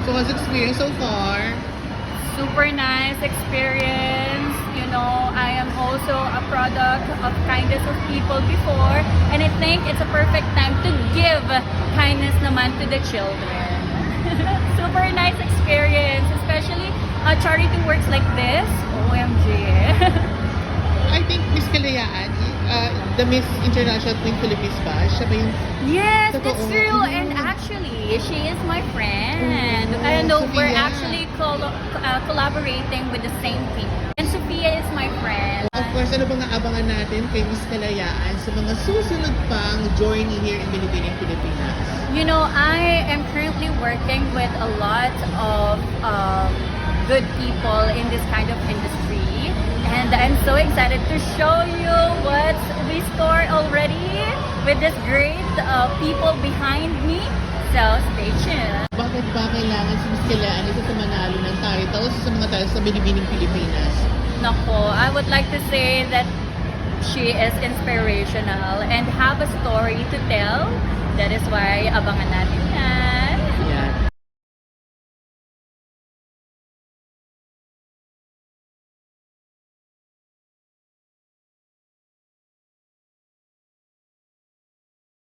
So what's the experience so far? Super nice experience. You know, I am also a product of kindness of people before, and I think it's a perfect time to give kindness naman to the children. Super nice experience, especially charity works like this. OMG. I think Miss Kalayaan, the Miss International Queen Philippines ba? Siya ba yung... Yes, Totoo. that's true. And actually, she is my friend. Oh, And we're Sophia. actually collaborating with the same team. And Sophia is my friend. Of course, ano bang aabangan natin kay Miss Kalayaan sa mga susunod pang journey here in Binibining Pilipinas? You know, I am currently working with a lot of good people in this kind of industry. And I'm so excited to show you what's we store already with this great people behind me. So stay tuned. Bakit ba kailangan si Miss Kalayaan isa sa manalo ng titles sa mga tayo sa Binibining Pilipinas? Nako, I would like to say that she is inspirational and have a story to tell. That is why abangan natin yan.